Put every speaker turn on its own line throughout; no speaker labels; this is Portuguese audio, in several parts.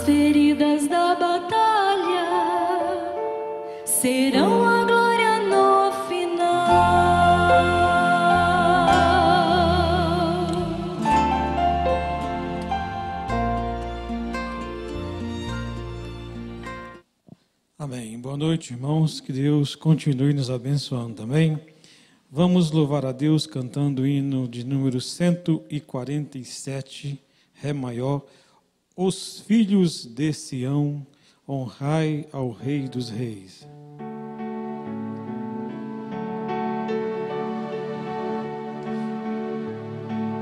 feridas da batalha serão a glória no final.
Amém. Boa noite, irmãos. Que Deus continue nos abençoando também. Vamos louvar a Deus cantando o hino de número 147, Ré maior. Os filhos de Sião, honrai ao Rei dos Reis.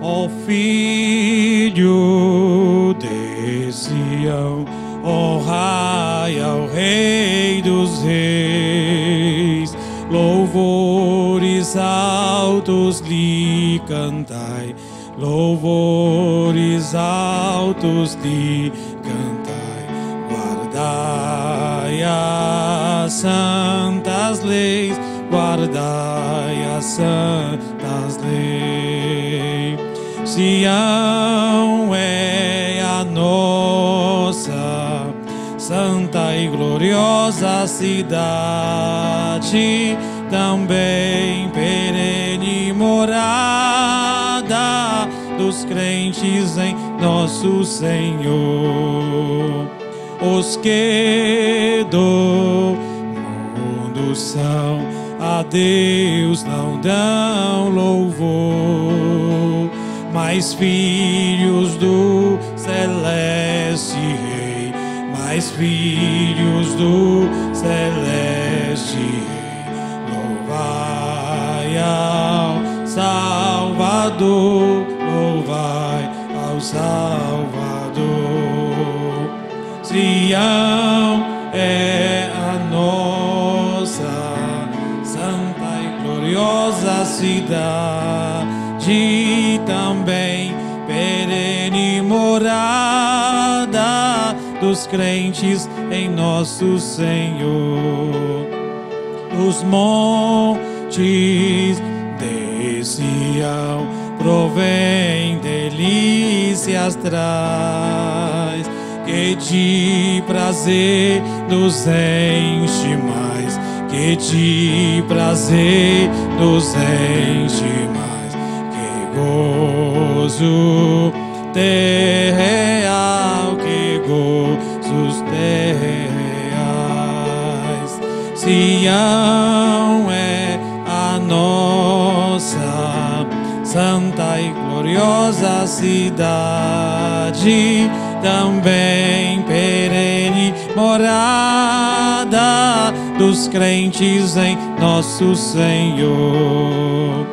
Ó filho de Sião, honrai ao Rei dos Reis. Louvores altos lhe cantai, louvores altos lhe cantai. Guardai as santas leis, guardai as santas leis. Sião é a nossa santa e gloriosa cidade, também perene morada dos crentes em nosso Senhor. Os que do mundo são, a Deus não dão louvor, mas filhos do celeste Rei, mais filhos do celeste Rei. Louvai ao Salvador, louvai ao Salvador. Sião é a nossa santa e gloriosa cidade, também perene morada dos crentes em nosso Senhor. Os montes de Sião provém delícias traz, que de prazer nos enche mais, que de prazer nos enche mais, que gozo terreal, que gozos terreais. Sião é a nossa santa e gloriosa cidade, também perene morada dos crentes em nosso Senhor.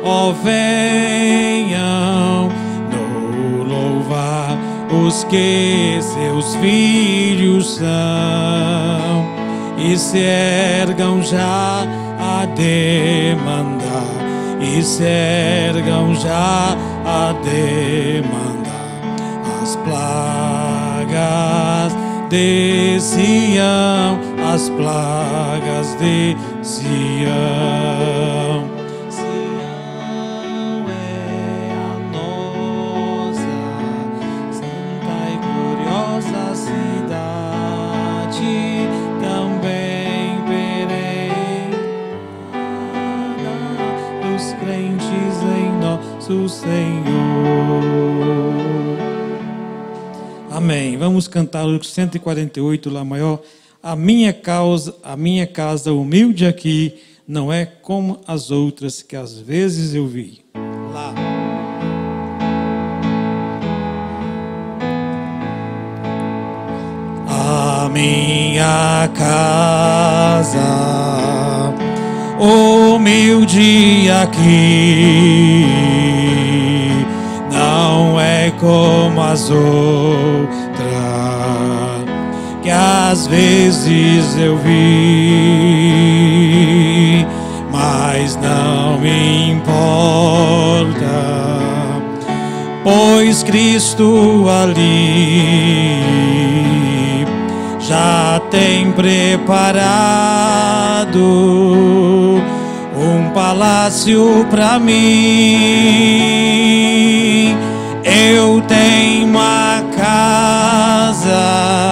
Ó, venham no louvar os que seus filhos são, e se ergam já a demandar, e se ergam já a demandar as plagas de Sião, as plagas de Sião. Sião é a nossa santa e gloriosa cidade, também perene dos crentes em nosso Senhor. Amém. Vamos cantar o 148, Lá maior. A minha casa humilde aqui não é como as outras que às vezes eu vi. Lá. A minha casa humilde aqui não é como as outras que às vezes eu vi, mas não me importa, pois Cristo ali já tem preparado um palácio para mim. Eu tenho uma casa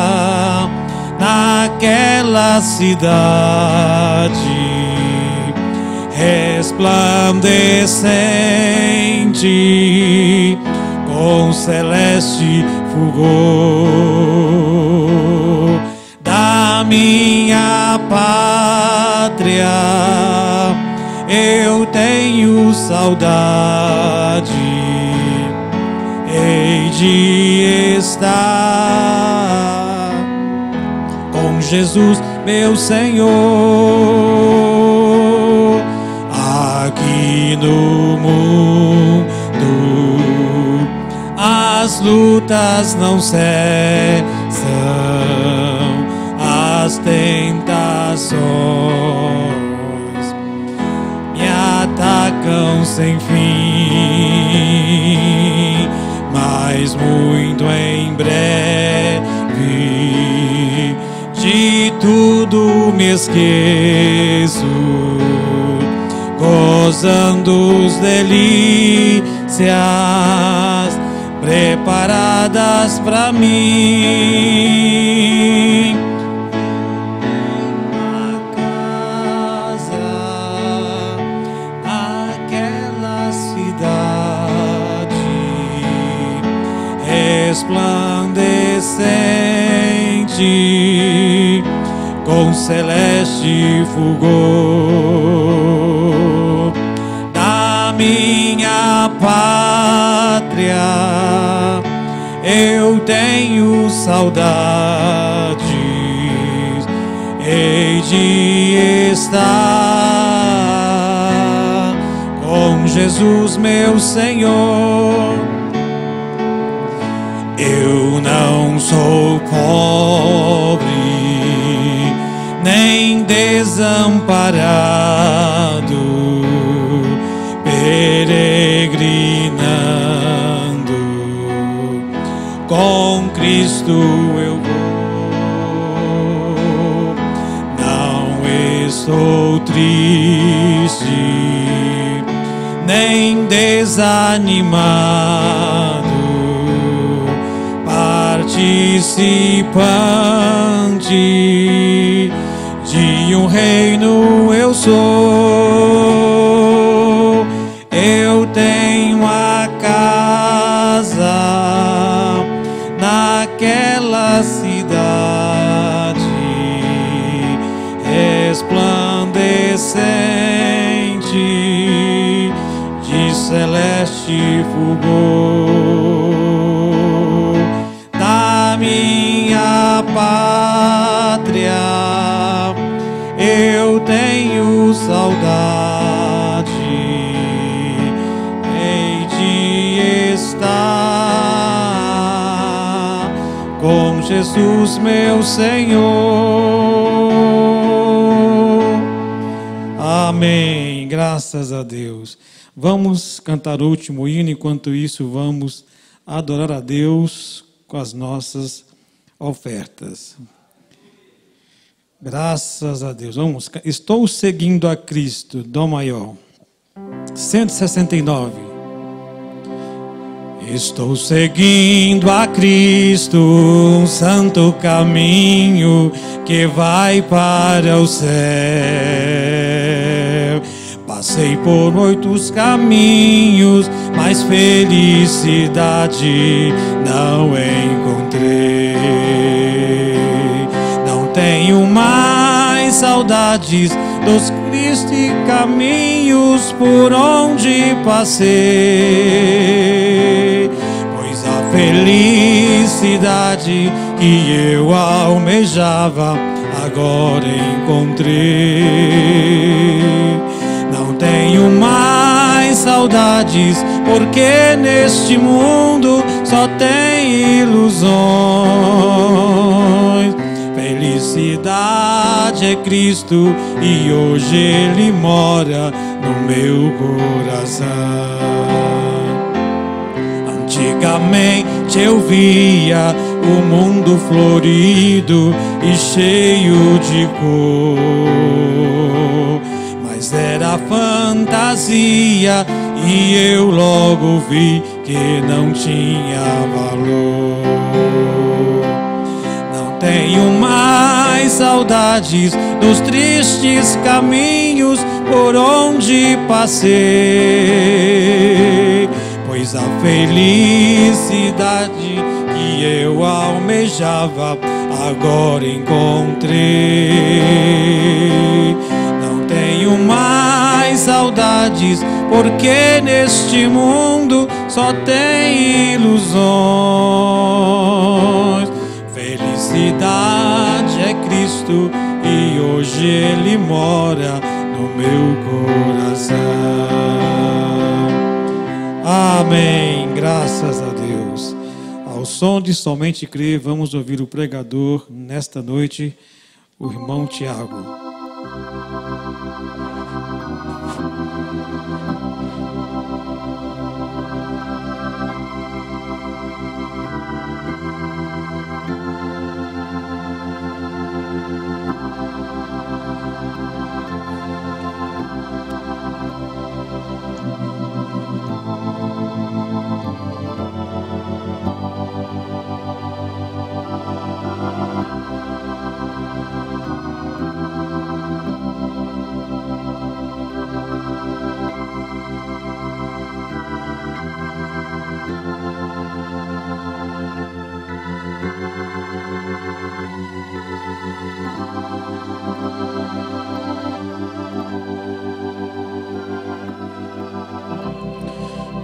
naquela cidade resplandecente, com celeste fulgor. Da minha pátria eu tenho saudade, hei de estar com Jesus, meu Senhor, aqui no mundo. As lutas não cessam, as tentações me atacam sem fim, mas muito em breve de tudo me esqueço, gozando os delícias preparadas para mim. Uma casa naquela cidade resplandecente, com celeste fulgor. Da minha pátria eu tenho saudades, hei de estar com Jesus, meu Senhor. Eu não sou pobre, nem desamparado, peregrinando, com Cristo eu vou. Não estou triste, nem desanimado, participante de um reino eu sou. Eu tenho a casa naquela cidade resplandecente, de celeste fulgor. Da minha pátria eu tenho saudade, hei de estar com Jesus, meu Senhor. Amém. Graças a Deus. Vamos cantar o último hino, enquanto isso vamos adorar a Deus com as nossas ofertas. Graças a Deus. Vamos. Estou seguindo a Cristo, Dó maior. 169. Estou seguindo a Cristo, um santo caminho que vai para o céu. Passei por muitos caminhos, mas felicidade não encontrei. Não tenho mais saudades dos tristes caminhos por onde passei, pois a felicidade que eu almejava agora encontrei. Não tenho mais saudades, porque neste mundo só tem ilusões. Felicidade é Cristo e hoje Ele mora no meu coração. Antigamente eu via o mundo florido e cheio de cor, mas era fantasia e eu logo vi que não tinha valor. Não tenho mais saudade saudades dos tristes caminhos por onde passei, pois a felicidade que eu almejava agora encontrei. Não tenho mais saudades, porque neste mundo só tem ilusões. Felicidade é Cristo e hoje Ele mora no meu coração. Amém, graças a Deus. Ao som de Somente Crer, vamos ouvir o pregador nesta noite, o irmão Tiago.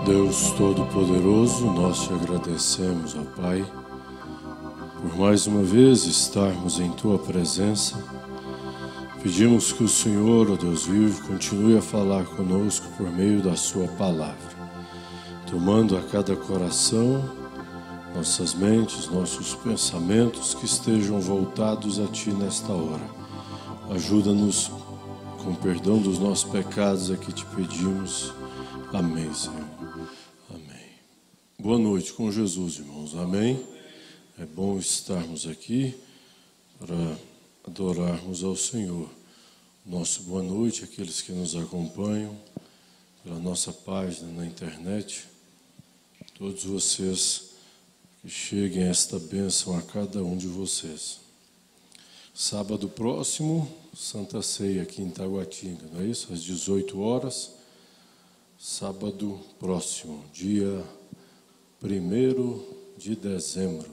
Deus Todo-Poderoso, nós te agradecemos, ó Pai, por mais uma vez estarmos em Tua presença. Pedimos que o Senhor, ó Deus vivo, continue a falar conosco por meio da Sua palavra, tomando a cada coração, nossas mentes, nossos pensamentos que estejam voltados a Ti nesta hora. Ajuda-nos com perdão dos nossos pecados, é que te pedimos. Amém, Senhor. Boa noite com Jesus, irmãos. Amém? É bom estarmos aqui para adorarmos ao Senhor. Nosso boa noite àqueles que nos acompanham pela nossa página na internet. Todos vocês que cheguem a esta bênção a cada um de vocês. Sábado próximo, Santa Ceia aqui em Taguatinga, não é isso? Às 18 horas. Sábado próximo, dia 1º de dezembro,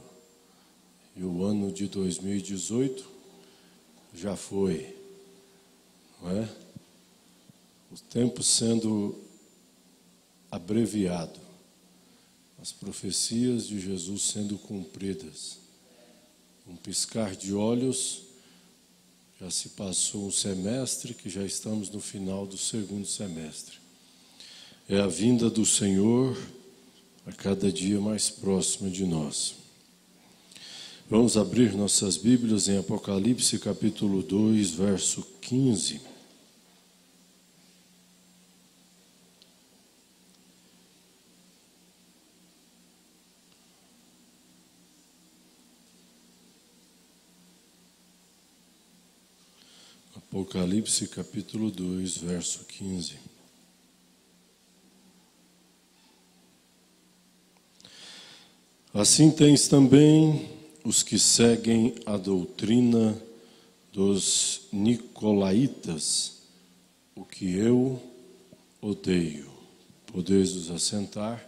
e o ano de 2018 já foi, não é? O tempo sendo abreviado, as profecias de Jesus sendo cumpridas. Um piscar de olhos, já se passou um semestre, que já estamos no final do segundo semestre. É a vinda do Senhor a cada dia mais próxima de nós. Vamos abrir nossas Bíblias em Apocalipse capítulo 2, verso 15. Apocalipse capítulo 2, verso 15. Assim tens também os que seguem a doutrina dos nicolaítas, o que eu odeio. Podeis vos assentar,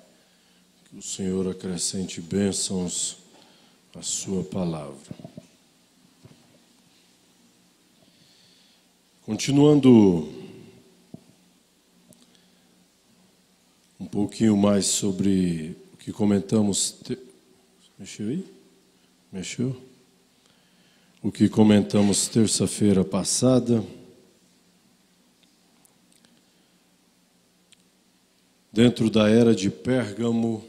que o Senhor acrescente bênçãos à sua palavra. Continuando um pouquinho mais sobre o que comentamos. Mexeu aí? Mexeu? O que comentamos terça-feira passada. Dentro da era de Pérgamo,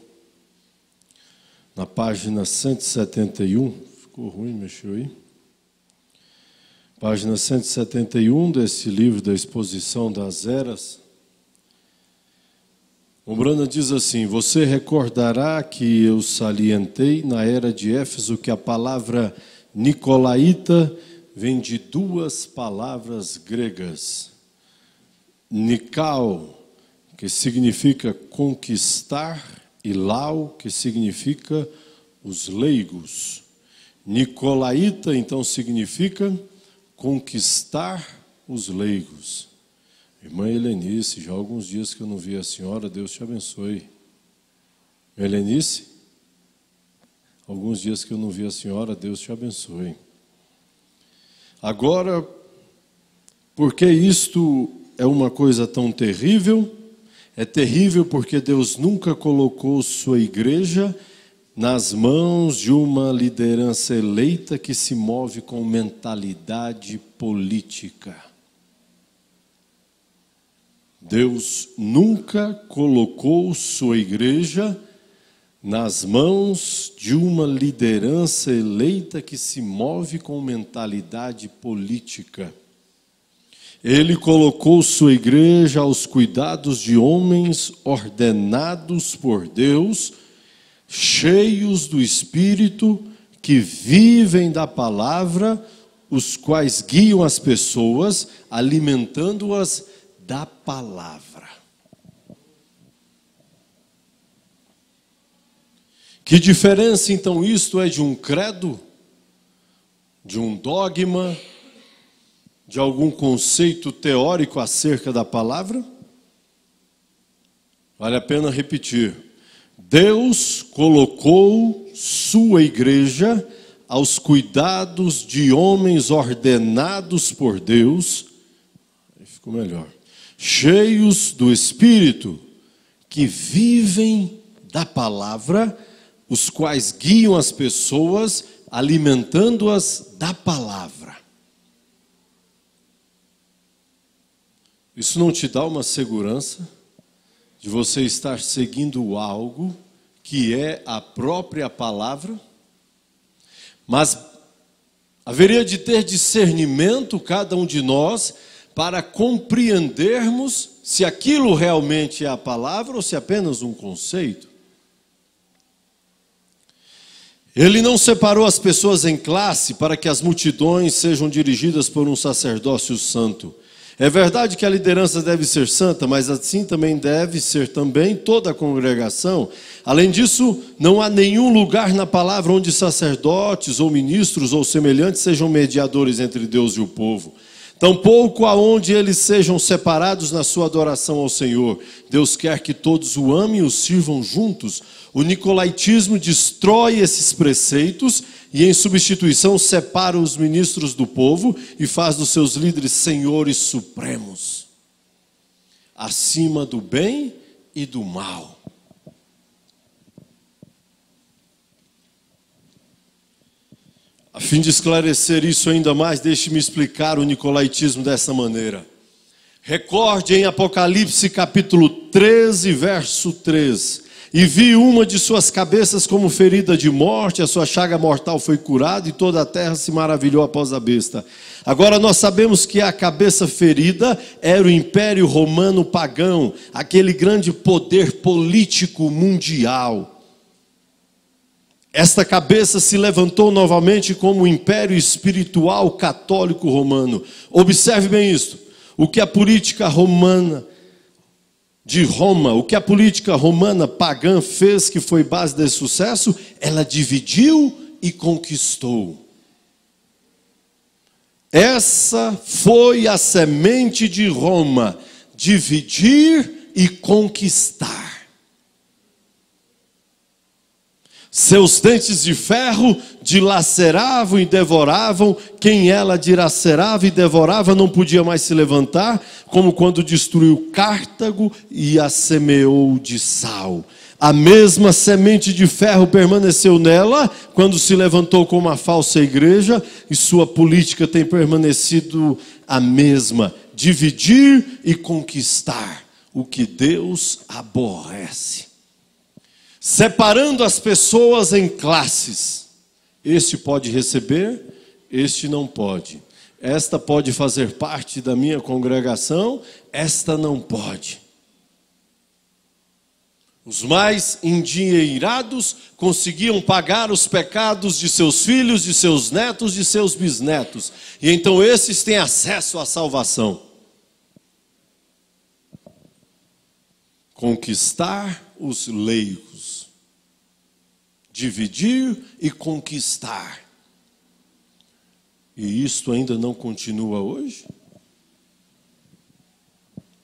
na página 171, ficou ruim, mexeu aí? Página 171 desse livro da exposição das eras. Umbrana diz assim: você recordará que eu salientei na era de Éfeso que a palavra nicolaíta vem de duas palavras gregas. Nikao, que significa conquistar, e lau, que significa os leigos. Nicolaíta, então, significa conquistar os leigos. Irmã Helenice, já há alguns dias que eu não vi a senhora, Deus te abençoe. Helenice, alguns dias que eu não vi a senhora, Deus te abençoe. Agora, por que isto é uma coisa tão terrível? É terrível porque Deus nunca colocou sua igreja nas mãos de uma liderança eleita que se move com mentalidade política. Deus nunca colocou sua igreja nas mãos de uma liderança eleita que se move com mentalidade política. Ele colocou sua igreja aos cuidados de homens ordenados por Deus, cheios do Espírito, que vivem da palavra, os quais guiam as pessoas, alimentando-as da palavra. Que diferença então isto é de um credo, de um dogma, de algum conceito teórico acerca da palavra? Vale a pena repetir. Deus colocou sua igreja aos cuidados de homens ordenados por Deus, aí ficou melhor, cheios do Espírito, que vivem da palavra, os quais guiam as pessoas, alimentando-as da palavra. Isso não te dá uma segurança de você estar seguindo algo que é a própria palavra? Mas haveria de ter discernimento, cada um de nós, para compreendermos se aquilo realmente é a palavra ou se é apenas um conceito. Ele não separou as pessoas em classe para que as multidões sejam dirigidas por um sacerdócio santo. É verdade que a liderança deve ser santa, mas assim também deve ser também toda a congregação. Além disso, não há nenhum lugar na palavra onde sacerdotes ou ministros ou semelhantes sejam mediadores entre Deus e o povo. Tampouco aonde eles sejam separados na sua adoração ao Senhor. Deus quer que todos o amem e o sirvam juntos. O nicolaítismo destrói esses preceitos e, em substituição, separa os ministros do povo e faz dos seus líderes senhores supremos, acima do bem e do mal. A fim de esclarecer isso ainda mais, deixe-me explicar o nicolaítismo dessa maneira. Recorde em Apocalipse capítulo 13, verso 3. E vi uma de suas cabeças como ferida de morte, a sua chaga mortal foi curada e toda a terra se maravilhou após a besta. Agora nós sabemos que a cabeça ferida era o Império Romano pagão, aquele grande poder político mundial. Esta cabeça se levantou novamente como o Império Espiritual Católico Romano. Observe bem isto, o que a política romana de Roma, o que a política romana pagã fez que foi base desse sucesso, ela dividiu e conquistou. Essa foi a semente de Roma, dividir e conquistar. Seus dentes de ferro dilaceravam e devoravam, quem ela dilacerava e devorava não podia mais se levantar, como quando destruiu Cartago e a semeou de sal. A mesma semente de ferro permaneceu nela, quando se levantou como uma falsa igreja, e sua política tem permanecido a mesma, dividir e conquistar, o que Deus aborrece. Separando as pessoas em classes. Este pode receber, este não pode. Esta pode fazer parte da minha congregação, esta não pode. Os mais endinheirados conseguiam pagar os pecados de seus filhos, de seus netos, de seus bisnetos. E então esses têm acesso à salvação. Conquistar os leigos. Dividir e conquistar. E isto ainda não continua hoje?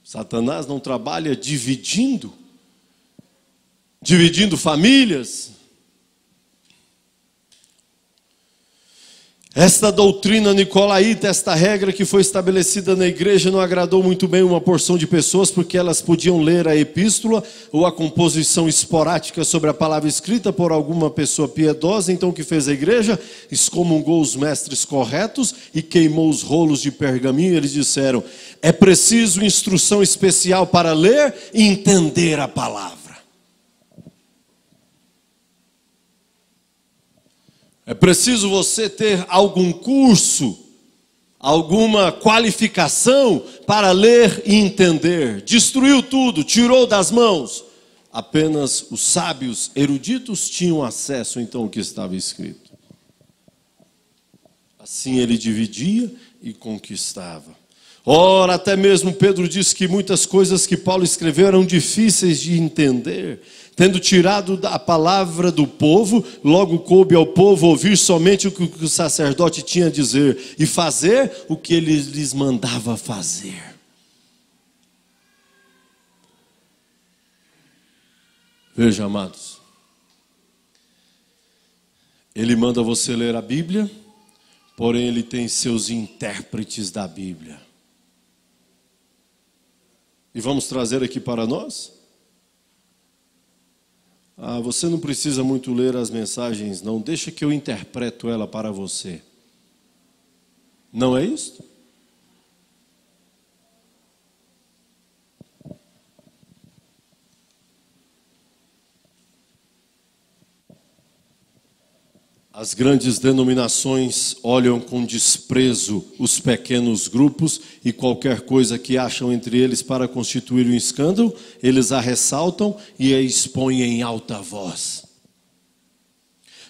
Satanás não trabalha dividindo famílias? Esta doutrina nicolaíta, esta regra que foi estabelecida na igreja não agradou muito bem uma porção de pessoas, porque elas podiam ler a epístola ou a composição esporádica sobre a palavra escrita por alguma pessoa piedosa. Então o que fez a igreja? Excomungou os mestres corretos e queimou os rolos de pergaminho. Eles disseram: é preciso instrução especial para ler e entender a palavra. É preciso você ter algum curso, alguma qualificação para ler e entender. Destruiu tudo, tirou das mãos. Apenas os sábios eruditos tinham acesso então ao que estava escrito. Assim ele dividia e conquistava. Ora, até mesmo Pedro disse que muitas coisas que Paulo escreveu eram difíceis de entender. Tendo tirado a palavra do povo, logo coube ao povo ouvir somente o que o sacerdote tinha a dizer e fazer o que ele lhes mandava fazer. Veja, amados, ele manda você ler a Bíblia, porém ele tem seus intérpretes da Bíblia. E vamos trazer aqui para nós? Você não precisa muito ler as mensagens, não. Deixa que eu interpreto ela para você. Não é isso? As grandes denominações olham com desprezo os pequenos grupos e qualquer coisa que acham entre eles para constituir um escândalo, eles a ressaltam e a expõem em alta voz.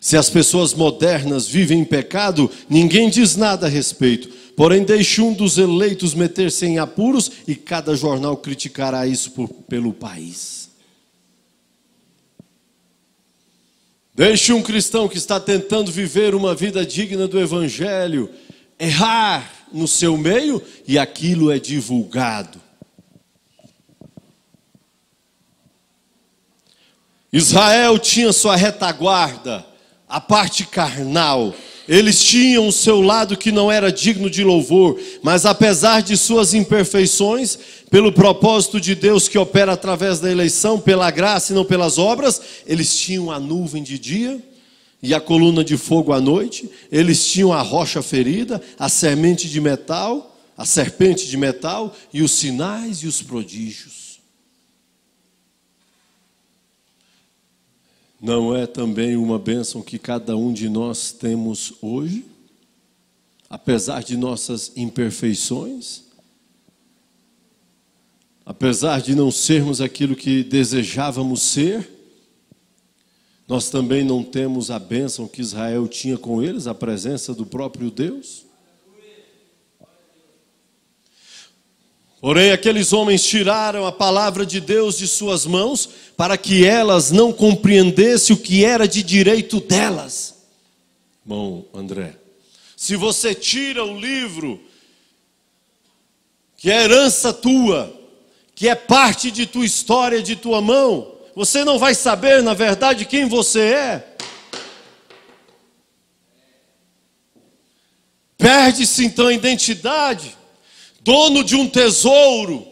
Se as pessoas modernas vivem em pecado, ninguém diz nada a respeito. Porém, deixe um dos eleitos meter-se em apuros e cada jornal criticará isso pelo país. Deixe um cristão que está tentando viver uma vida digna do Evangelho errar no seu meio e aquilo é divulgado. Israel tinha sua retaguarda, a parte carnal. Eles tinham o seu lado que não era digno de louvor, mas apesar de suas imperfeições, pelo propósito de Deus que opera através da eleição, pela graça e não pelas obras, eles tinham a nuvem de dia e a coluna de fogo à noite, eles tinham a rocha ferida, a serpente de metal e os sinais e os prodígios. Não é também uma bênção que cada um de nós temos hoje, apesar de nossas imperfeições, apesar de não sermos aquilo que desejávamos ser, nós também não temos a bênção que Israel tinha com eles, a presença do próprio Deus? Porém, aqueles homens tiraram a palavra de Deus de suas mãos para que elas não compreendessem o que era de direito delas. Bom, André, se você tira o livro que é herança tua, que é parte de tua história, de tua mão, você não vai saber, na verdade, quem você é. Perde-se então a identidade. Dono de um tesouro,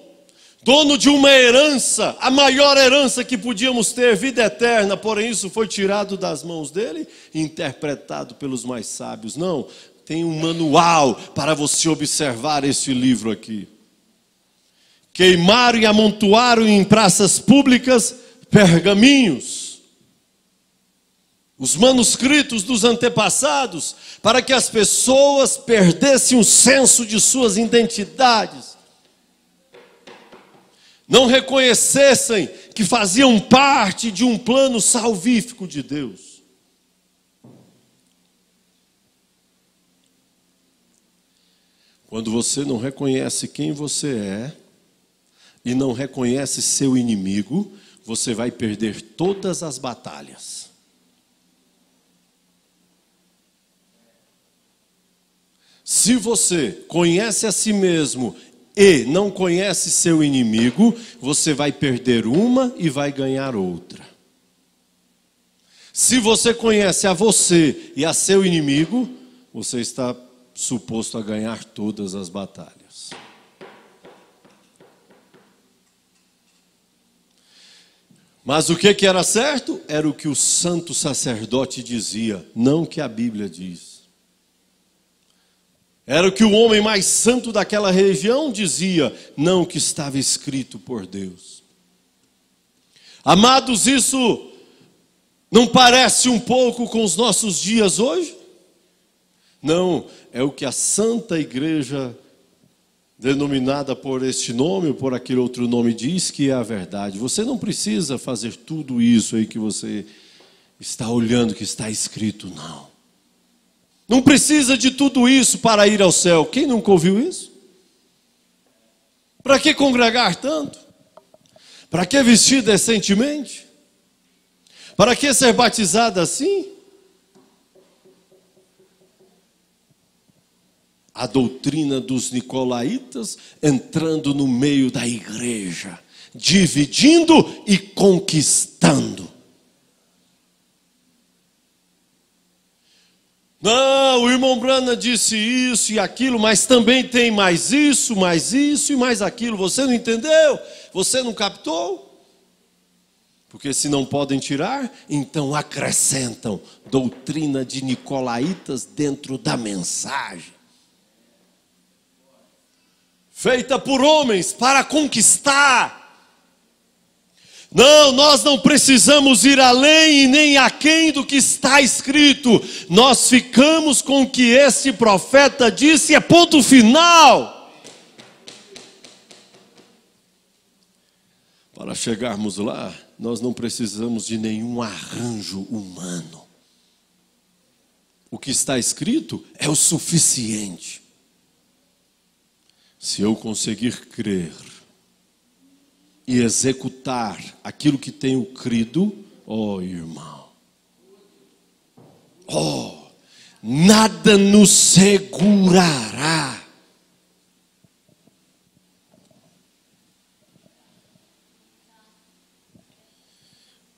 dono de uma herança, a maior herança que podíamos ter, vida eterna, porém isso foi tirado das mãos dele e interpretado pelos mais sábios. Não, tem um manual para você observar esse livro aqui. Queimaram e amontoaram em praças públicas pergaminhos, os manuscritos dos antepassados, para que as pessoas perdessem o senso de suas identidades, não reconhecessem que faziam parte de um plano salvífico de Deus. Quando você não reconhece quem você é e não reconhece seu inimigo, você vai perder todas as batalhas. Se você conhece a si mesmo e não conhece seu inimigo, você vai perder uma e vai ganhar outra. Se você conhece a você e a seu inimigo, você está suposto a ganhar todas as batalhas. Mas o que era certo? Era o que o santo sacerdote dizia, não o que a Bíblia diz. Era o que o homem mais santo daquela região dizia, não o que estava escrito por Deus. Amados, isso não parece um pouco com os nossos dias hoje? Não, é o que a Santa Igreja, denominada por este nome ou por aquele outro nome, diz que é a verdade. Você não precisa fazer tudo isso aí que você está olhando que está escrito, não. Não precisa de tudo isso para ir ao céu. Quem nunca ouviu isso? Para que congregar tanto? Para que vestir decentemente? Para que ser batizado assim? A doutrina dos nicolaítas entrando no meio da igreja, dividindo e conquistando. Não, o irmão Branham disse isso e aquilo, mas também tem mais isso e mais aquilo. Você não entendeu? Você não captou? Porque se não podem tirar, então acrescentam doutrina de nicolaítas dentro da mensagem. Feita por homens para conquistar. Não, nós não precisamos ir além e nem aquém do que está escrito. Nós ficamos com o que esse profeta disse, é ponto final. Para chegarmos lá, nós não precisamos de nenhum arranjo humano. O que está escrito é o suficiente. Se eu conseguir crer e executar aquilo que tenho crido, irmão, nada nos segurará.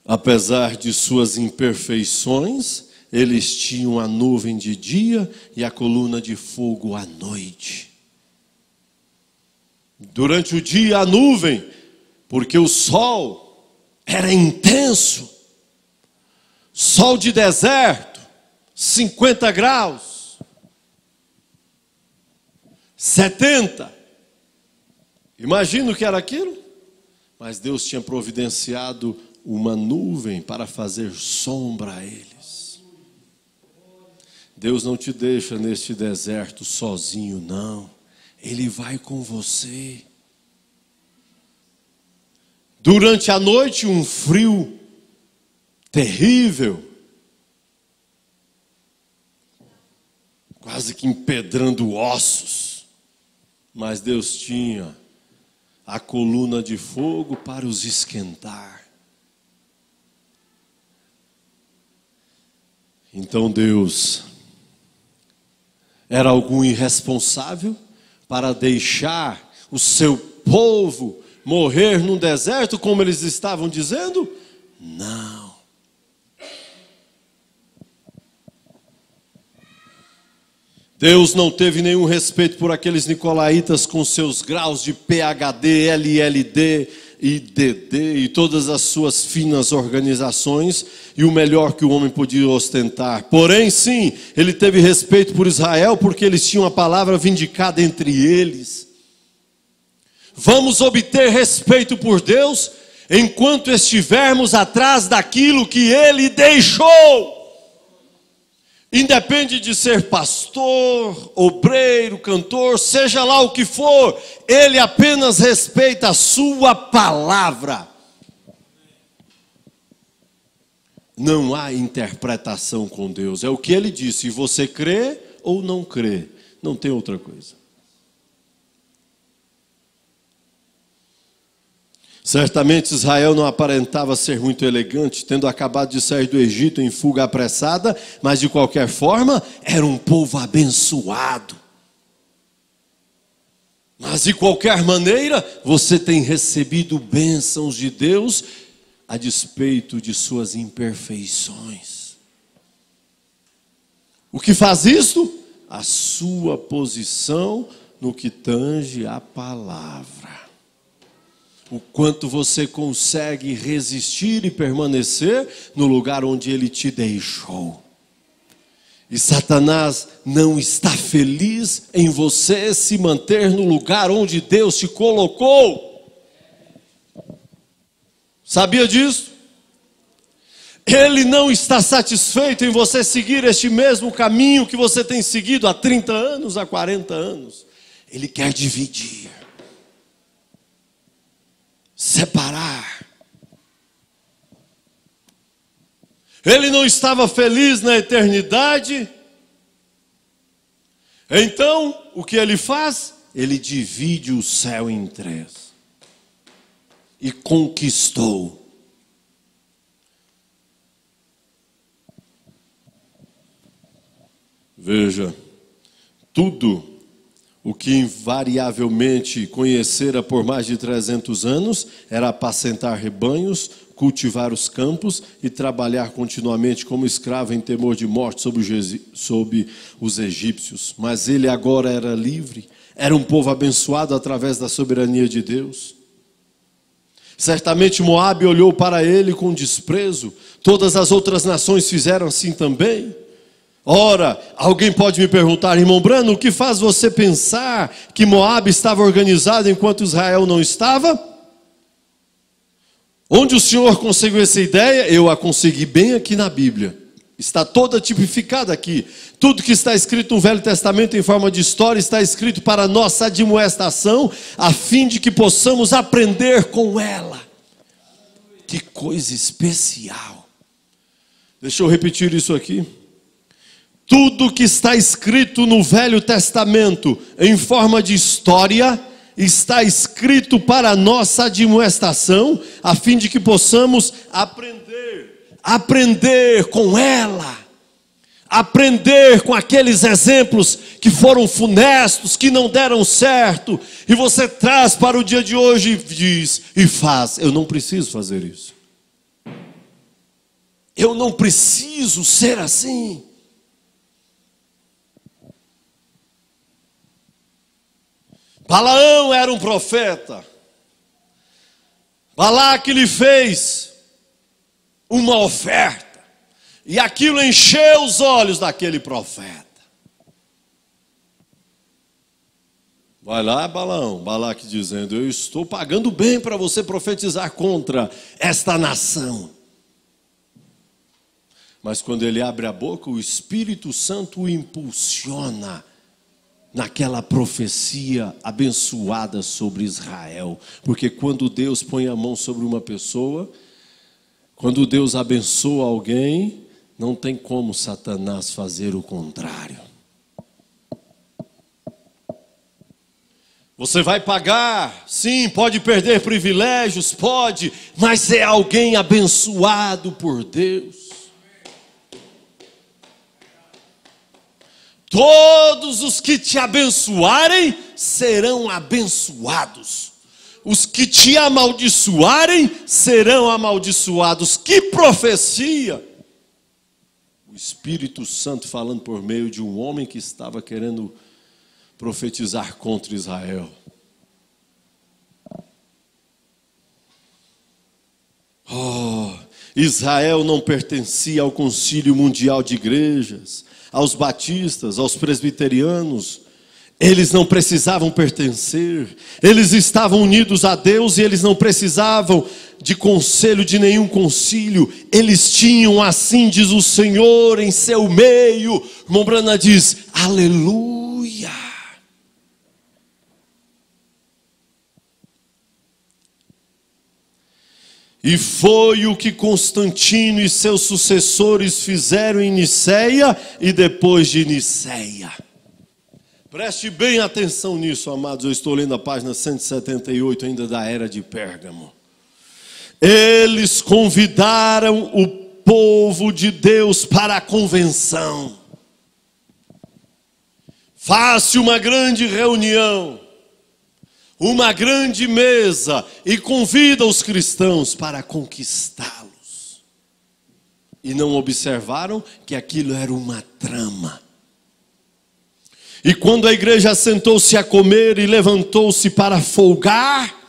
Apesar de suas imperfeições, eles tinham a nuvem de dia e a coluna de fogo à noite. Durante o dia a nuvem, porque o sol era intenso, sol de deserto, 50 graus, 70. Imagina o que era aquilo? Mas Deus tinha providenciado uma nuvem para fazer sombra a eles. Deus não te deixa neste deserto sozinho, não. Ele vai com você. Durante a noite, um frio terrível, quase que empedrando ossos. Mas Deus tinha a coluna de fogo para os esquentar. Então Deus era algum irresponsável para deixar o seu povo morrer no deserto, como eles estavam dizendo? Não. Deus não teve nenhum respeito por aqueles nicolaítas com seus graus de PhD, LLD e DD e todas as suas finas organizações e o melhor que o homem podia ostentar. Porém, sim, ele teve respeito por Israel porque eles tinham a palavra vindicada entre eles. Vamos obter respeito por Deus enquanto estivermos atrás daquilo que Ele deixou. Independe de ser pastor, obreiro, cantor, seja lá o que for, Ele apenas respeita a sua palavra. Não há interpretação com Deus, é o que Ele disse, você crê ou não crê, não tem outra coisa. Certamente Israel não aparentava ser muito elegante, tendo acabado de sair do Egito em fuga apressada, mas de qualquer forma era um povo abençoado. Mas de qualquer maneira, você tem recebido bênçãos de Deus a despeito de suas imperfeições. O que faz isto? A sua posição no que tange a palavra. O quanto você consegue resistir e permanecer no lugar onde Ele te deixou. E Satanás não está feliz em você se manter no lugar onde Deus te colocou. Sabia disso? Ele não está satisfeito em você seguir este mesmo caminho que você tem seguido há 30 anos, há 40 anos. Ele quer dividir, separar. Ele não estava feliz na eternidade. Então, o que ele faz? Ele divide o céu em três. E conquistou. Veja, tudo o que invariavelmente conhecera por mais de 300 anos era apacentar rebanhos, cultivar os campos e trabalhar continuamente como escravo em temor de morte sob os egípcios. Mas ele agora era livre, era um povo abençoado através da soberania de Deus. Certamente Moabe olhou para ele com desprezo, todas as outras nações fizeram assim também. Ora, alguém pode me perguntar, irmão Brano, o que faz você pensar que Moabe estava organizado enquanto Israel não estava? Onde o Senhor conseguiu essa ideia? Eu a consegui bem aqui na Bíblia. Está toda tipificada aqui. Tudo que está escrito no Velho Testamento em forma de história está escrito para nossa admoestação, a fim de que possamos aprender com ela. Que coisa especial. Deixa eu repetir isso aqui. Tudo que está escrito no Velho Testamento em forma de história está escrito para a nossa admoestação, a fim de que possamos aprender com ela, aprender com aqueles exemplos que foram funestos, que não deram certo, e você traz para o dia de hoje e diz e faz. Eu não preciso fazer isso. Eu não preciso ser assim. Balaão era um profeta. Balaque lhe fez uma oferta, e aquilo encheu os olhos daquele profeta. Vai lá, Balaão, Balaque dizendo, eu estou pagando bem para você profetizar contra esta nação. Mas quando ele abre a boca, o Espírito Santo o impulsiona naquela profecia abençoada sobre Israel. Porque quando Deus põe a mão sobre uma pessoa, quando Deus abençoa alguém, não tem como Satanás fazer o contrário. Você vai pagar, sim, pode perder privilégios, pode, mas é alguém abençoado por Deus. Todos os que te abençoarem serão abençoados. Os que te amaldiçoarem serão amaldiçoados. Que profecia! O Espírito Santo falando por meio de um homem que estava querendo profetizar contra Israel. Israel não pertencia ao Concílio Mundial de Igrejas, aos batistas, aos presbiterianos. Eles não precisavam pertencer, eles estavam unidos a Deus e eles não precisavam de conselho de nenhum concílio. Eles tinham, assim diz o Senhor, em seu meio. Irmão Brana diz, aleluia. E foi o que Constantino e seus sucessores fizeram em Niceia e depois de Niceia. Preste bem atenção nisso, amados. Eu estou lendo a página 178 ainda da era de Pérgamo. Eles convidaram o povo de Deus para a convenção. Faz-se uma grande reunião. uma grande mesa e convida os cristãos para conquistá-los. E não observaram que aquilo era uma trama. E quando a igreja sentou-se a comer e levantou-se para folgar,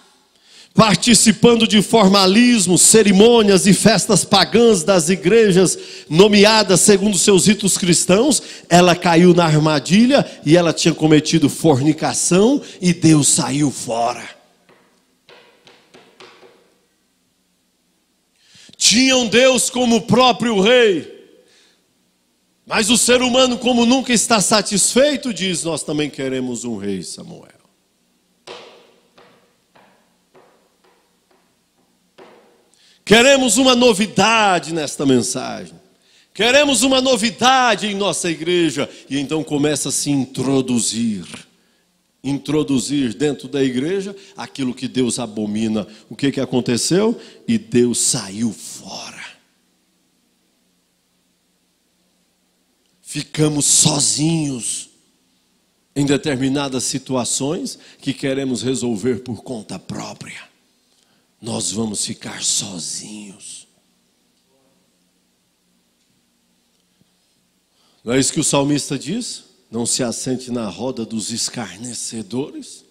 participando de formalismos, cerimônias e festas pagãs das igrejas nomeadas segundo seus ritos cristãos, ela caiu na armadilha e ela tinha cometido fornicação e Deus saiu fora. Tinham Deus como próprio rei, mas o ser humano, como nunca está satisfeito, diz: nós também queremos um rei, Samuel. Queremos uma novidade nesta mensagem. Queremos uma novidade em nossa igreja. E então começa a se introduzir dentro da igreja aquilo que Deus abomina. O que aconteceu? E Deus saiu fora. Ficamos sozinhos em determinadas situações que queremos resolver por conta própria. Nós vamos ficar sozinhos. Não é isso que o salmista diz? Não se assente na roda dos escarnecedores.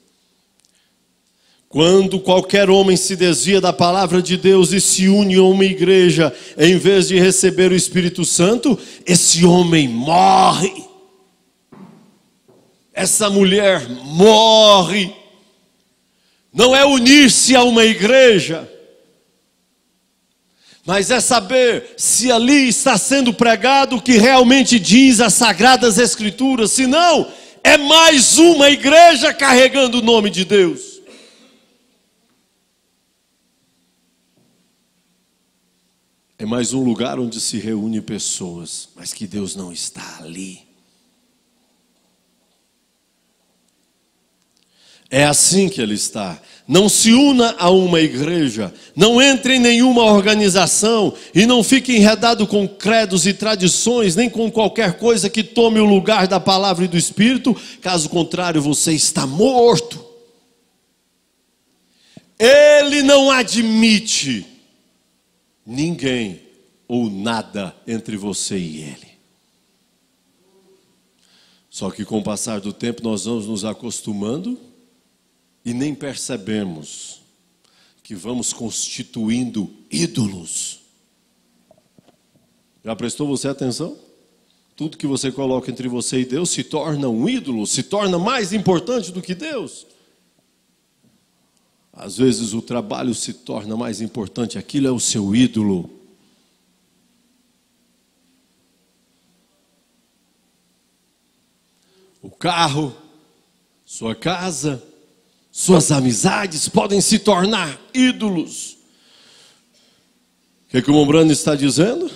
Quando qualquer homem se desvia da palavra de Deus e se une a uma igreja, em vez de receber o Espírito Santo, esse homem morre. Essa mulher morre. Não é unir-se a uma igreja, mas é saber se ali está sendo pregado o que realmente diz as Sagradas Escrituras. Se não, é mais uma igreja carregando o nome de Deus. É mais um lugar onde se reúne pessoas, mas que Deus não está ali. É assim que Ele está. Não se una a uma igreja, não entre em nenhuma organização e não fique enredado com credos e tradições, nem com qualquer coisa que tome o lugar da palavra e do Espírito. Caso contrário, você está morto. Ele não admite ninguém ou nada entre você e Ele. Só que com o passar do tempo nós vamos nos acostumando e nem percebemos que vamos constituindo ídolos. Já prestou você atenção? Tudo que você coloca entre você e Deus se torna um ídolo, se torna mais importante do que Deus. Às vezes o trabalho se torna mais importante, aquilo é o seu ídolo. O carro, sua casa, suas amizades podem se tornar ídolos. O que o Mombrano está dizendo?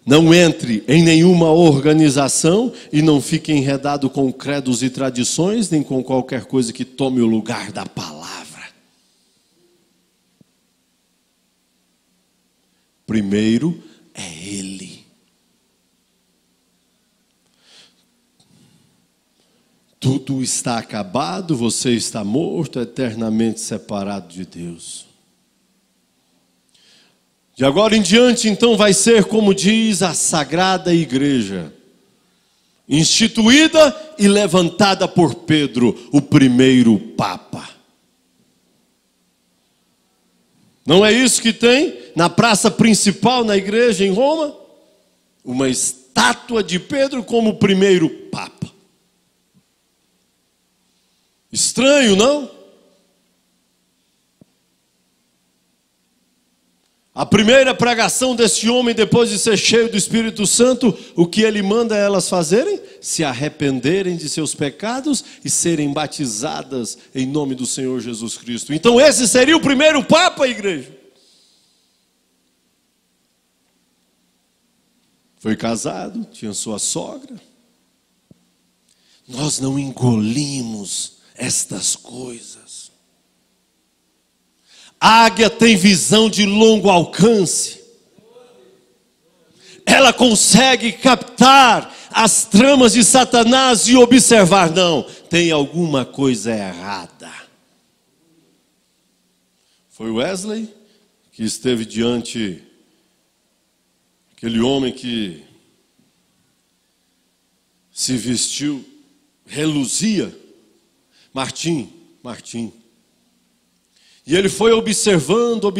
Não entre em nenhuma organização e não fique enredado com credos e tradições, nem com qualquer coisa que tome o lugar da palavra. Primeiro é Ele. Tudo está acabado, você está morto, eternamente separado de Deus. De agora em diante, então, vai ser como diz a Sagrada Igreja, instituída e levantada por Pedro, o primeiro Papa. Não é isso que tem na praça principal na igreja em Roma? Uma estátua de Pedro como o primeiro Papa. Estranho, não? A primeira pregação desse homem, depois de ser cheio do Espírito Santo, o que ele manda elas fazerem? Se arrependerem de seus pecados e serem batizadas em nome do Senhor Jesus Cristo. Então esse seria o primeiro Papa, igreja. Foi casado, tinha sua sogra. Nós não engolimos estas coisas. A águia tem visão de longo alcance. Ela consegue captar as tramas de Satanás e observar, não, tem alguma coisa errada. Foi Wesley que esteve diante aquele homem que se vestiu, reluzia, Martim. E ele foi observando,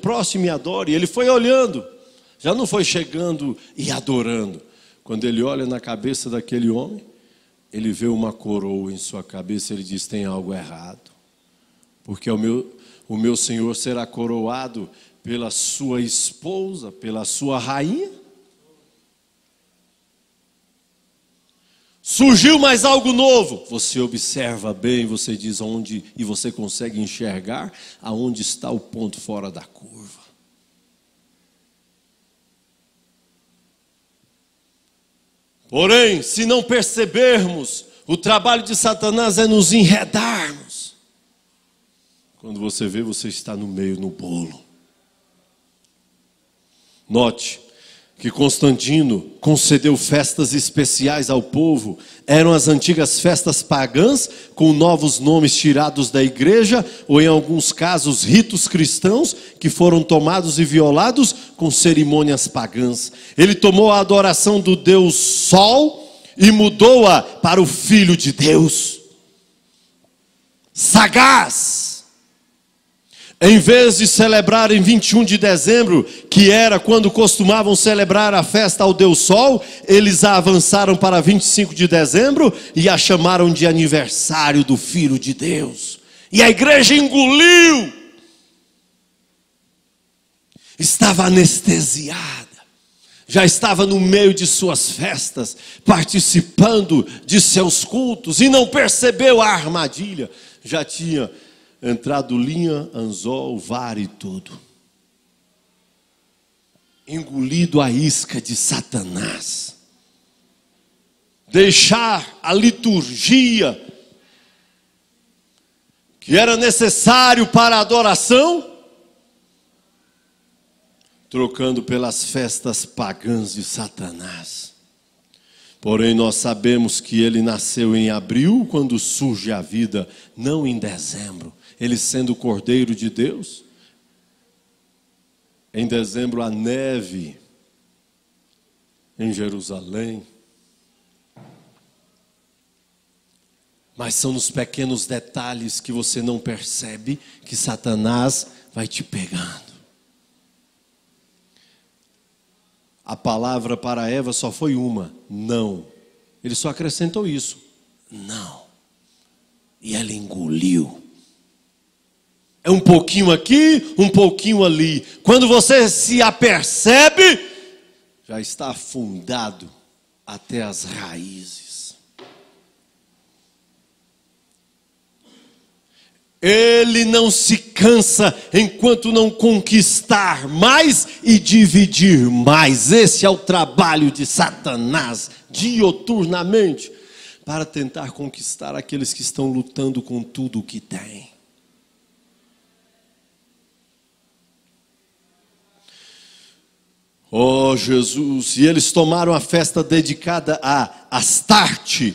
próximo e adore. E ele foi olhando, já não foi chegando e adorando. Quando ele olha na cabeça daquele homem, ele vê uma coroa em sua cabeça, ele diz: tem algo errado. Porque o meu Senhor será coroado pela sua esposa, pela sua rainha. Surgiu mais algo novo. Você observa bem, você diz onde, e você consegue enxergar aonde está o ponto fora da curva. Porém, se não percebermos, o trabalho de Satanás é nos enredarmos. Quando você vê, você está no meio, no bolo. Note que Constantino concedeu festas especiais ao povo. Eram as antigas festas pagãs, com novos nomes tirados da igreja, ou em alguns casos ritos cristãos, que foram tomados e violados com cerimônias pagãs. Ele tomou a adoração do Deus Sol e mudou-a para o Filho de Deus. Sagaz! Em vez de celebrar em 21 de dezembro, que era quando costumavam celebrar a festa ao Deus Sol, eles a avançaram para 25 de dezembro e a chamaram de aniversário do Filho de Deus. E a igreja engoliu. Estava anestesiada. Já estava no meio de suas festas, participando de seus cultos e não percebeu a armadilha. Já tinha entrado linha, anzol, vara e tudo. Engolido a isca de Satanás. Deixar a liturgia que era necessário para a adoração, trocando pelas festas pagãs de Satanás. Porém, nós sabemos que ele nasceu em abril, quando surge a vida, não em dezembro. Ele sendo o Cordeiro de Deus. Em dezembro, a neve em Jerusalém. Mas são nos pequenos detalhes que você não percebe que Satanás vai te pegando. A palavra para Eva só foi uma: não. Ele só acrescentou isso: não. E ela engoliu. É um pouquinho aqui, um pouquinho ali. Quando você se apercebe, já está afundado até as raízes. Ele não se cansa enquanto não conquistar mais e dividir mais. Esse é o trabalho de Satanás, dioturnamente, para tentar conquistar aqueles que estão lutando com tudo o que têm. Oh Jesus, e eles tomaram a festa dedicada a Astarte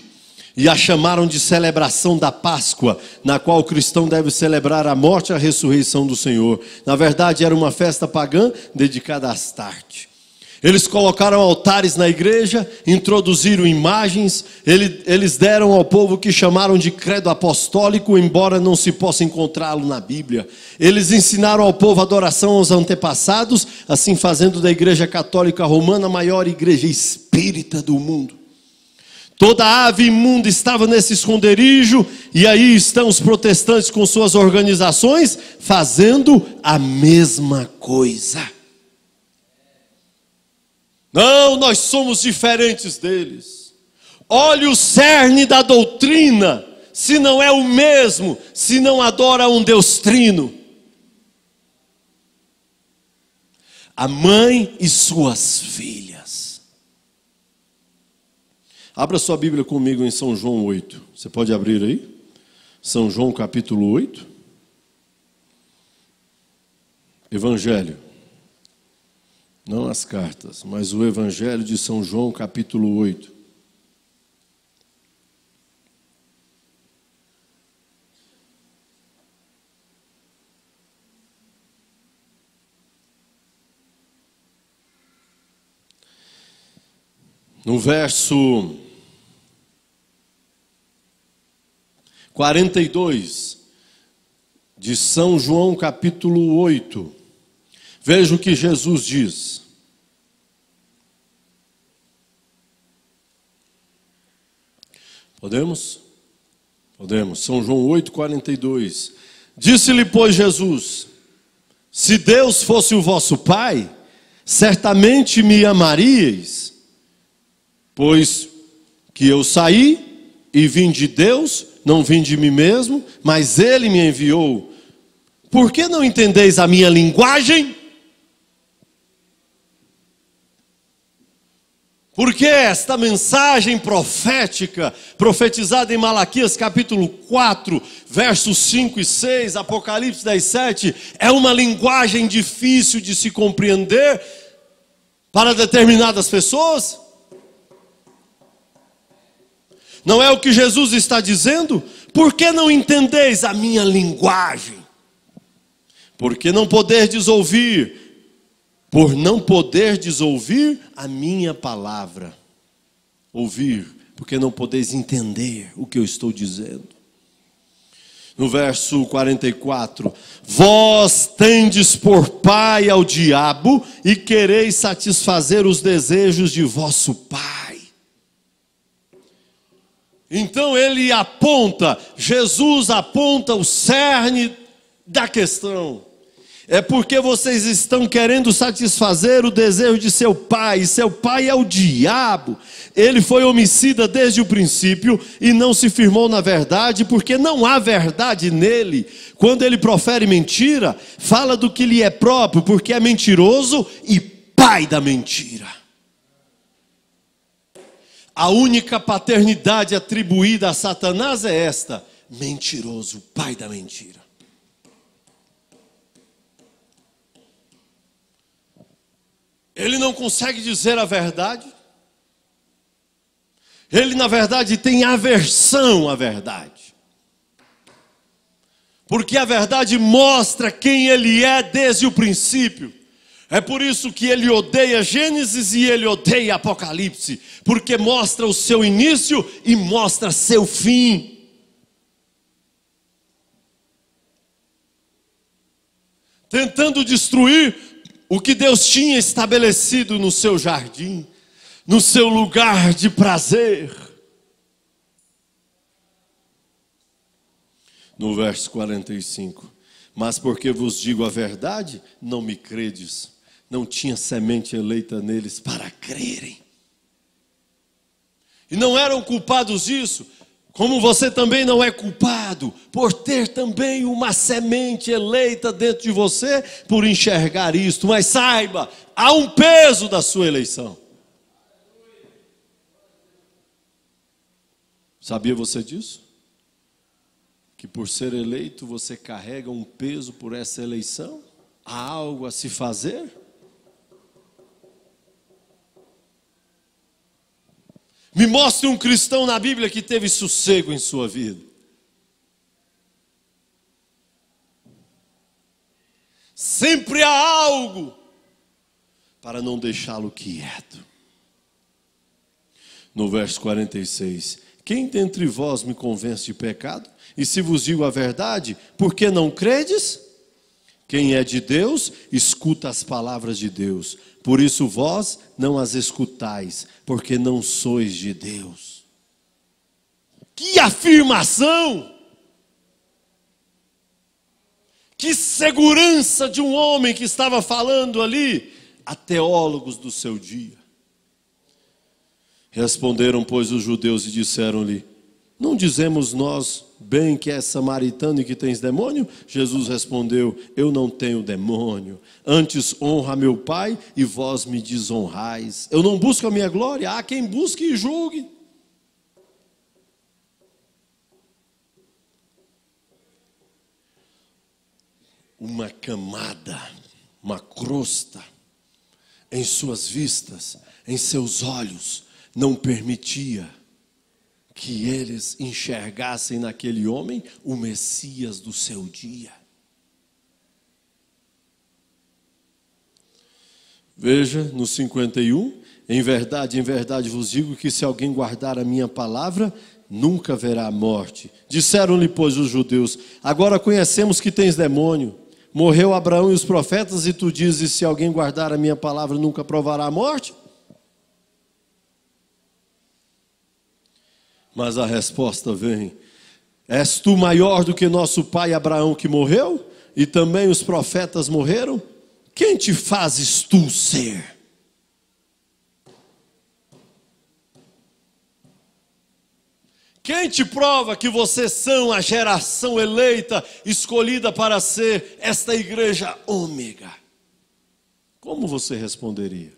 e a chamaram de celebração da Páscoa, na qual o cristão deve celebrar a morte e a ressurreição do Senhor. Na verdade, era uma festa pagã dedicada a Astarte. Eles colocaram altares na igreja, introduziram imagens, eles deram ao povo o que chamaram de credo apostólico, embora não se possa encontrá-lo na Bíblia. Eles ensinaram ao povo a adoração aos antepassados, assim fazendo da igreja católica romana a maior igreja espírita do mundo. Toda ave imunda estava nesse esconderijo, e aí estão os protestantes com suas organizações, fazendo a mesma coisa. Não, nós somos diferentes deles. Olha o cerne da doutrina, se não é o mesmo, se não adora um Deus trino. A mãe e suas filhas. Abra sua Bíblia comigo em São João 8. Você pode abrir aí? São João capítulo 8. Evangelho. Não as cartas, mas o Evangelho de São João, capítulo 8. No verso 42 de São João capítulo 8, veja o que Jesus diz. Podemos? Podemos. São João 8, 42. Disse-lhe, pois, Jesus: se Deus fosse o vosso Pai, certamente me amaríeis, pois que eu saí e vim de Deus, não vim de mim mesmo, mas Ele me enviou. Por que não entendeis a minha linguagem? Porque esta mensagem profética, profetizada em Malaquias capítulo 4, versos 5 e 6, Apocalipse 10, 7, é uma linguagem difícil de se compreender para determinadas pessoas? Não é o que Jesus está dizendo? Por que não entendeis a minha linguagem? Porque não poderdes ouvir, por não poderdes ouvir a minha palavra. Ouvir, porque não podeis entender o que eu estou dizendo. No verso 44, vós tendes por pai ao diabo e quereis satisfazer os desejos de vosso pai. Então ele aponta, Jesus aponta o cerne da questão. É porque vocês estão querendo satisfazer o desejo de seu pai. E seu pai é o diabo. Ele foi homicida desde o princípio e não se firmou na verdade, porque não há verdade nele. Quando ele profere mentira, fala do que lhe é próprio, porque é mentiroso e pai da mentira. A única paternidade atribuída a Satanás é esta: mentiroso, pai da mentira. Ele não consegue dizer a verdade. Ele, na verdade, tem aversão à verdade. Porque a verdade mostra quem ele é desde o princípio. É por isso que ele odeia Gênesis e ele odeia Apocalipse. Porque mostra o seu início e mostra seu fim. Tentando destruir o que Deus tinha estabelecido no seu jardim, no seu lugar de prazer. No verso 45, mas porque vos digo a verdade, não me credes. Não tinha semente eleita neles para crerem. E não eram culpados disso, como você também não é culpado por ter também uma semente eleita dentro de você, por enxergar isto. Mas saiba, há um peso da sua eleição. Sabia você disso? Que por ser eleito você carrega um peso por essa eleição? Há algo a se fazer? Me mostre um cristão na Bíblia que teve sossego em sua vida. Sempre há algo para não deixá-lo quieto. No verso 46, quem dentre vós me convence de pecado? E se vos digo a verdade, por que não credes? Quem é de Deus, escuta as palavras de Deus. Por isso vós não as escutais, porque não sois de Deus. Que afirmação! Que segurança de um homem que estava falando ali a teólogos do seu dia. Responderam, pois, os judeus e disseram-lhe: não dizemos nós bem que és samaritano e que tens demônio? Jesus respondeu: eu não tenho demônio, antes honra meu Pai e vós me desonrais. Eu não busco a minha glória, há quem busque e julgue. Uma camada, uma crosta em suas vistas, em seus olhos, não permitia que eles enxergassem naquele homem o Messias do seu dia. Veja no 51, em verdade vos digo que se alguém guardar a minha palavra, nunca verá morte. Disseram-lhe, pois, os judeus: agora conhecemos que tens demônio. Morreu Abraão e os profetas, e tu dizes: se alguém guardar a minha palavra, nunca provará a morte? Mas a resposta vem: és tu maior do que nosso pai Abraão, que morreu? E também os profetas morreram? Quem te fazes tu ser? Quem te prova que vocês são a geração eleita, escolhida para ser esta igreja ômega? Como você responderia?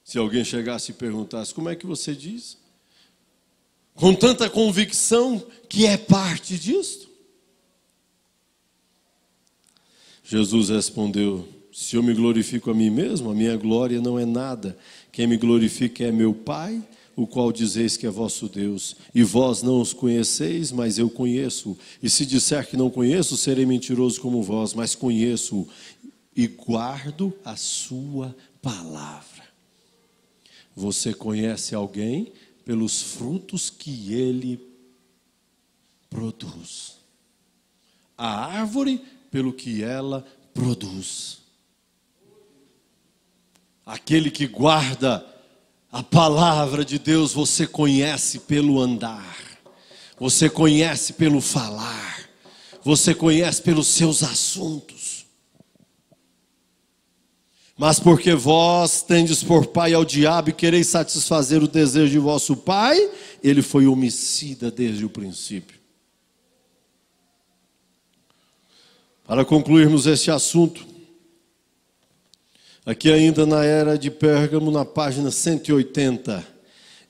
Se alguém chegasse e perguntasse: como é que você diz? Com tanta convicção que é parte disto? Jesus respondeu: se eu me glorifico a mim mesmo, a minha glória não é nada. Quem me glorifica é meu Pai, o qual dizeis que é vosso Deus. E vós não os conheceis, mas eu conheço. E se disser que não conheço, serei mentiroso como vós, mas conheço e guardo a sua palavra. Você conhece alguém pelos frutos que ele produz. A árvore pelo que ela produz. Aquele que guarda a palavra de Deus, você conhece pelo andar, você conhece pelo falar, você conhece pelos seus assuntos. Mas porque vós tendes por pai ao diabo e quereis satisfazer o desejo de vosso pai, ele foi homicida desde o princípio. Para concluirmos este assunto, aqui ainda na era de Pérgamo, na página 180.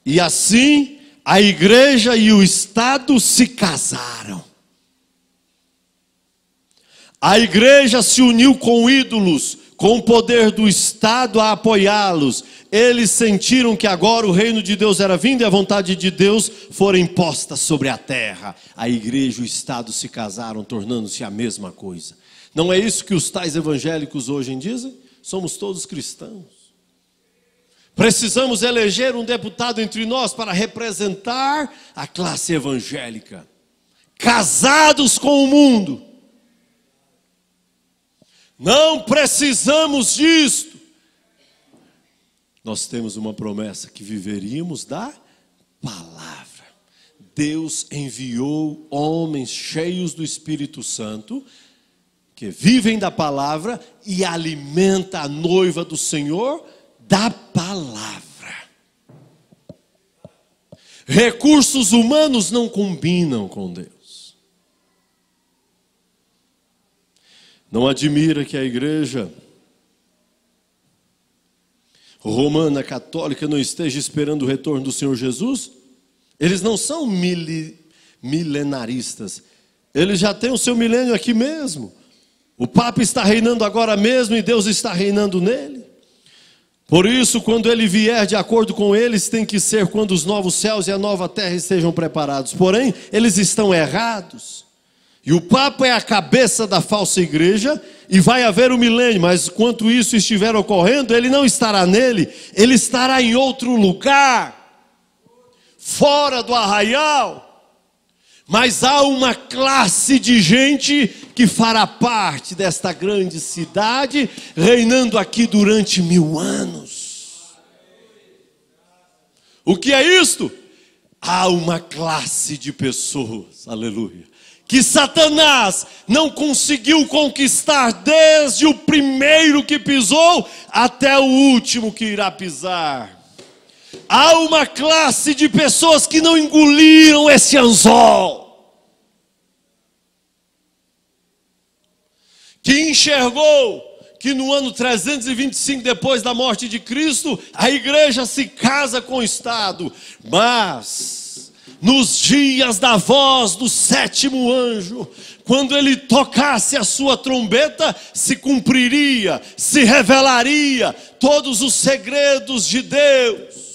E assim a igreja e o Estado se casaram. A igreja se uniu com ídolos, com o poder do Estado a apoiá-los. Eles sentiram que agora o reino de Deus era vindo e a vontade de Deus fora imposta sobre a terra. A igreja e o Estado se casaram, tornando-se a mesma coisa. Não é isso que os tais evangélicos hoje dizem? Somos todos cristãos. Precisamos eleger um deputado entre nós para representar a classe evangélica. Casados com o mundo. Não precisamos disto. Nós temos uma promessa que viveríamos da palavra. Deus enviou homens cheios do Espírito Santo, que vivem da palavra e alimenta a noiva do Senhor da palavra. Recursos humanos não combinam com Deus. Não admira que a igreja romana católica não esteja esperando o retorno do Senhor Jesus? Eles não são milenaristas. Eles já têm o seu milênio aqui mesmo. O Papa está reinando agora mesmo e Deus está reinando nele. Por isso, quando ele vier de acordo com eles, tem que ser quando os novos céus e a nova terra estejam preparados. Porém, eles estão errados. E o Papa é a cabeça da falsa igreja e vai haver o milênio. Mas enquanto isso estiver ocorrendo, ele não estará nele. Ele estará em outro lugar, fora do arraial. Mas há uma classe de gente que fará parte desta grande cidade, reinando aqui durante 1000 anos. O que é isto? Há uma classe de pessoas, aleluia, que Satanás não conseguiu conquistar desde o primeiro que pisou até o último que irá pisar. Há uma classe de pessoas que não engoliram esse anzol, que enxergou que no ano 325 depois da morte de Cristo, a igreja se casa com o Estado, mas nos dias da voz do 7º anjo, quando ele tocasse a sua trombeta, se cumpriria, se revelaria todos os segredos de Deus.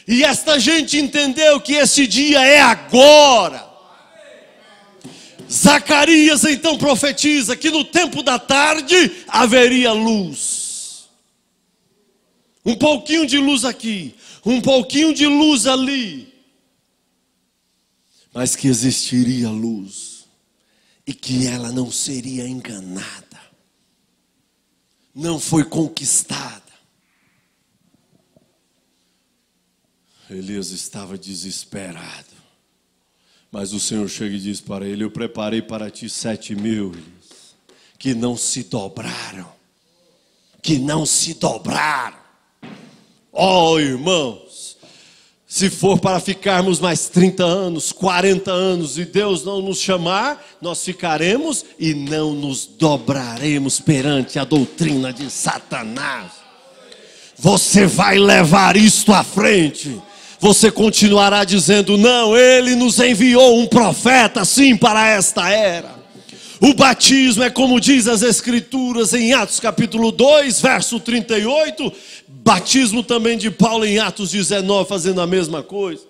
E esta gente entendeu que esse dia é agora. Zacarias então profetiza que no tempo da tarde haveria luz. Um pouquinho de luz aqui, um pouquinho de luz ali. Mas que existiria luz e que ela não seria enganada. Não foi conquistada. Elias estava desesperado. Mas o Senhor chega e diz para ele: eu preparei para ti 7.000 que não se dobraram. Que não se dobraram. Oh, irmãos, se for para ficarmos mais 30 anos, 40 anos e Deus não nos chamar, nós ficaremos e não nos dobraremos perante a doutrina de Satanás. Você vai levar isto à frente. Você continuará dizendo: não, ele nos enviou um profeta sim para esta era. O batismo é como diz as Escrituras em Atos capítulo 2, verso 38. Batismo também de Paulo em Atos 19, fazendo a mesma coisa.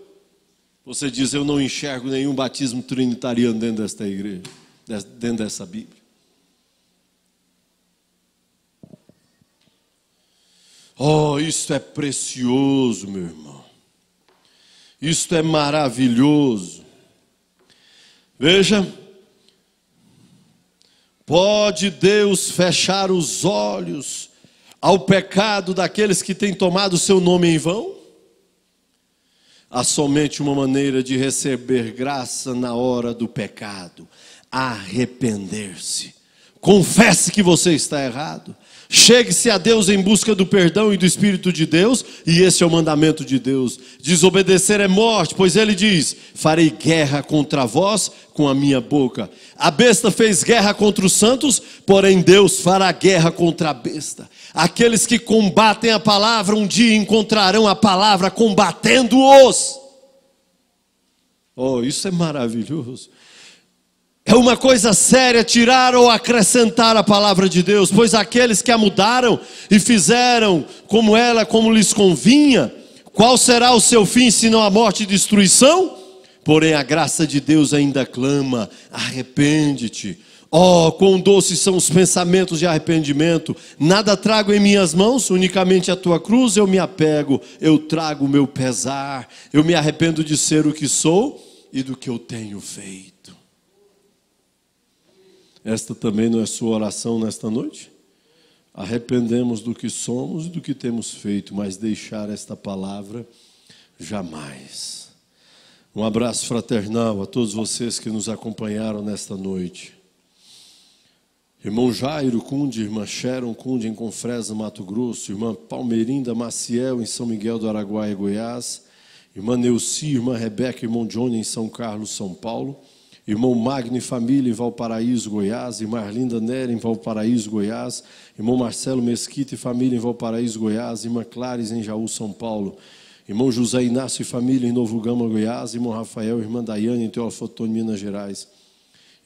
Você diz: eu não enxergo nenhum batismo trinitariano dentro desta igreja, dentro dessa Bíblia. Oh, isso é precioso, meu irmão. Isto é maravilhoso. Veja, pode Deus fechar os olhos ao pecado daqueles que têm tomado o seu nome em vão? Há somente uma maneira de receber graça na hora do pecado: arrepender-se. Confesse que você está errado. Chegue-se a Deus em busca do perdão e do Espírito de Deus, e esse é o mandamento de Deus. Desobedecer é morte, pois ele diz: farei guerra contra vós com a minha boca. A besta fez guerra contra os santos, porém Deus fará guerra contra a besta. Aqueles que combatem a palavra, um dia encontrarão a palavra combatendo-os. Oh, isso é maravilhoso. É uma coisa séria tirar ou acrescentar a palavra de Deus, pois aqueles que a mudaram e fizeram como ela, como lhes convinha, qual será o seu fim senão a morte e destruição? Porém a graça de Deus ainda clama: arrepende-te. Oh, quão doces são os pensamentos de arrependimento. Nada trago em minhas mãos, unicamente a tua cruz eu me apego. Eu trago o meu pesar, eu me arrependo de ser o que sou e do que eu tenho feito. Esta também não é sua oração nesta noite? Arrependemos do que somos e do que temos feito, mas deixar esta palavra jamais. Um abraço fraternal a todos vocês que nos acompanharam nesta noite. Irmão Jairo Cunde, irmã Sharon Cunde em Confresa, Mato Grosso, irmã Palmeirinda Maciel em São Miguel do Araguaia, Goiás, irmã Neuci, irmã Rebeca, irmão Johnny em São Carlos, São Paulo, irmão Magno e família em Valparaíso, Goiás, irmã Arlinda Nery em Valparaíso, Goiás, irmão Marcelo Mesquita e família em Valparaíso, Goiás, irmã Clares em Jaú, São Paulo, irmão José Inácio e família em Novo Gama, Goiás, irmão Rafael e irmã Daiane em Teoflotone, Minas Gerais,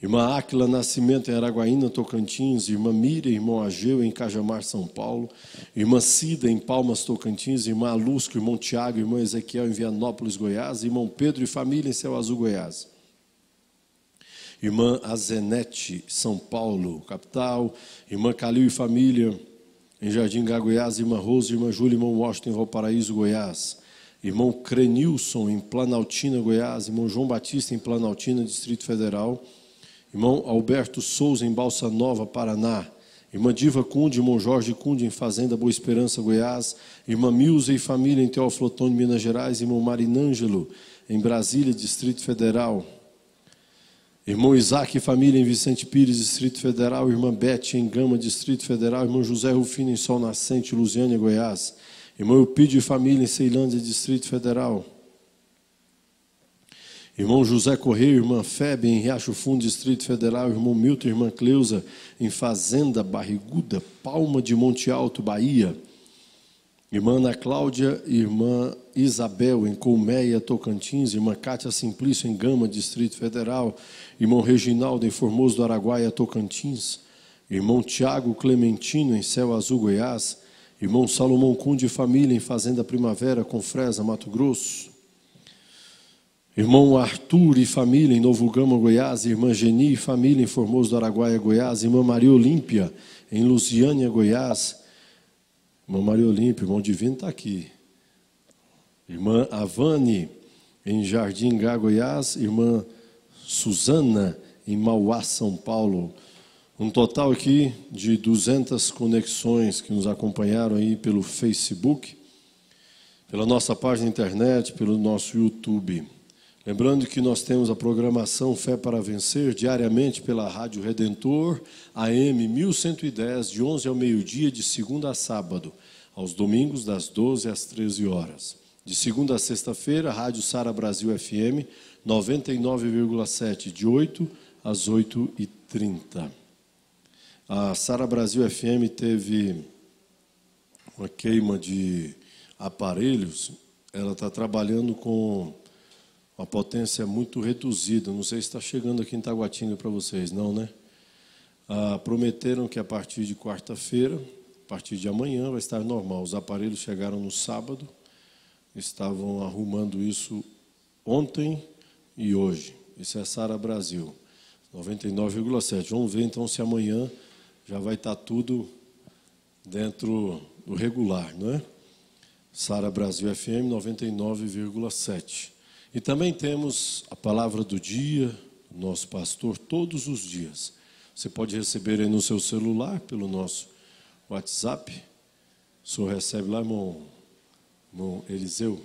irmã Áquila Nascimento em Araguaína, Tocantins, irmã Miriam, irmão Ageu em Cajamar, São Paulo, irmã Cida em Palmas, Tocantins, irmã Alusco, irmão Tiago, irmão Ezequiel em Vianópolis, Goiás, irmão Pedro e família em Céu Azul, Goiás, irmã Azenete, São Paulo, capital, irmã Calil e família em Jardim Gá, Goiás, irmã Rose, irmã Júlia, irmão Washington em Valparaíso, Goiás, irmão Crenilson em Planaltina, Goiás, irmão João Batista em Planaltina, Distrito Federal, irmão Alberto Souza em Balsa Nova, Paraná, irmã Diva Cunde, irmão Jorge Cunde em Fazenda Boa Esperança, Goiás, irmã Milza e família em Teoflotone, Minas Gerais, irmão Marinângelo em Brasília, Distrito Federal, irmão Isaac e família em Vicente Pires, Distrito Federal, irmã Beth em Gama, Distrito Federal, irmão José Rufino em Sol Nascente, Lusiânia, Goiás, irmão Eupídio e família em Ceilândia, Distrito Federal, irmão José Correia, irmã Febe em Riacho Fundo, Distrito Federal, irmão Milton e irmã Cleusa em Fazenda Barriguda, Palma de Monte Alto, Bahia, irmã Ana Cláudia e irmã Isabel em Colmeia, Tocantins, irmã Cátia Simplício em Gama, Distrito Federal, irmão Reginaldo em Formoso do Araguaia, Tocantins, irmão Tiago Clementino em Céu Azul, Goiás, irmão Salomão Cunde e família em Fazenda Primavera, Confresa, Mato Grosso, Irmão Arthur e família em Novo Gama, Goiás. Irmã Geni e família em Formoso do Araguaia, Goiás. Irmã Maria Olímpia em Lusiânia, Goiás. Irmã Maria Olímpia, irmão Divino está aqui. Irmã Avane em Jardim Gá, Goiás. Irmã Suzana em Mauá, São Paulo. Um total aqui de 200 conexões que nos acompanharam aí pelo Facebook, pela nossa página na internet, pelo nosso YouTube. Lembrando que nós temos a programação Fé para Vencer diariamente pela Rádio Redentor, AM 1110, de 11 ao meio-dia, de segunda a sábado, aos domingos das 12 às 13 horas. De segunda a sexta-feira, Rádio Sara Brasil FM, 99,7, de 8 às 8h30. A Sara Brasil FM teve uma queima de aparelhos, ela está trabalhando com uma potência muito reduzida. Não sei se está chegando aqui em Taguatinga para vocês, não, né? Prometeram que a partir de quarta-feira, a partir de amanhã, vai estar normal. Os aparelhos chegaram no sábado, estavam arrumando isso ontem e hoje. Isso é Sara Brasil, 99,7. Vamos ver então se amanhã já vai estar tudo dentro do regular, não é? Sara Brasil FM 99,7. E também temos a palavra do dia, nosso pastor, todos os dias. Você pode receber aí no seu celular, pelo nosso WhatsApp. O senhor recebe lá, irmão Eliseu.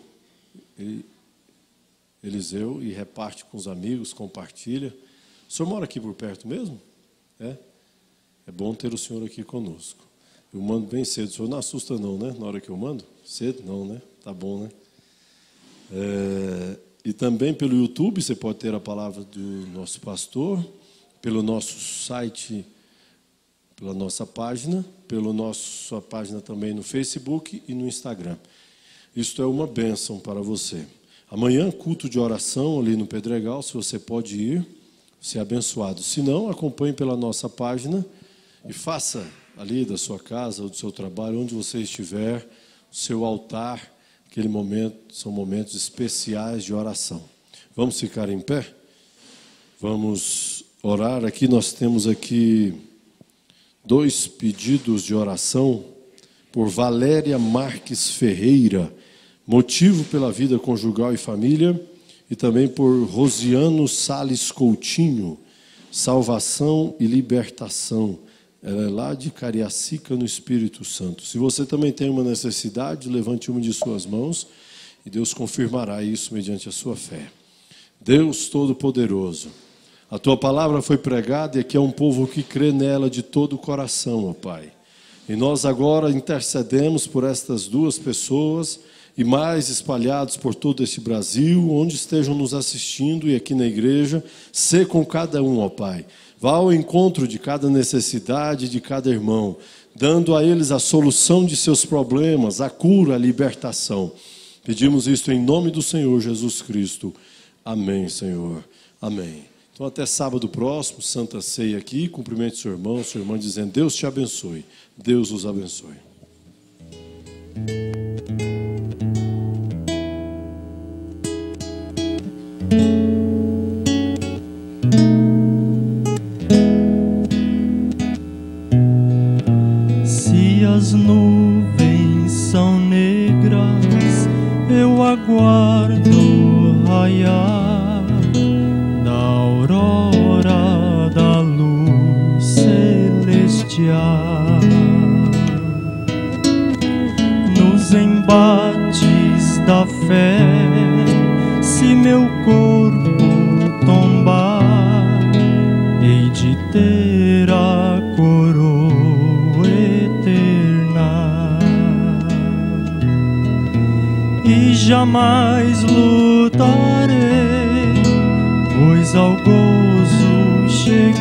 Eliseu, e reparte com os amigos, compartilha. O senhor mora aqui por perto mesmo? É bom ter o senhor aqui conosco. Eu mando bem cedo. O senhor não assusta não, né? Na hora que eu mando? Cedo? Não, né? Tá bom, né? E também pelo YouTube você pode ter a palavra do nosso pastor, pelo nosso site, pela nossa página, pela nossa página também no Facebook e no Instagram. Isto é uma bênção para você. Amanhã, culto de oração ali no Pedregal, se você pode ir, ser abençoado. Se não, acompanhe pela nossa página e faça ali da sua casa ou do seu trabalho, onde você estiver, o seu altar. Aquele momento, são momentos especiais de oração. Vamos ficar em pé? Vamos orar. Aqui nós temos aqui 2 pedidos de oração por Valéria Marques Ferreira, motivo pela vida conjugal e família, e também por Rosiano Sales Coutinho, salvação e libertação. Ela é lá de Cariacica, no Espírito Santo. Se você também tem uma necessidade, levante uma de suas mãos e Deus confirmará isso mediante a sua fé. Deus Todo-Poderoso, a Tua palavra foi pregada e aqui é um povo que crê nela de todo o coração, ó Pai. E nós agora intercedemos por estas 2 pessoas e mais espalhados por todo esse Brasil, onde estejam nos assistindo e aqui na igreja, sê com cada um, ó Pai. Vá ao encontro de cada necessidade de cada irmão, dando a eles a solução de seus problemas, a cura, a libertação. Pedimos isto em nome do Senhor Jesus Cristo. Amém, Senhor. Amém. Então até sábado próximo, Santa Ceia aqui, cumprimente seu irmão, sua irmã, dizendo: Deus te abençoe. Deus os abençoe.
As nuvens são negras, eu aguardo raiar da aurora da luz celestial. Nos embates da fé, se meu corpo tombar, hei de ter a coroa e jamais lutarei, pois ao gozo cheguei,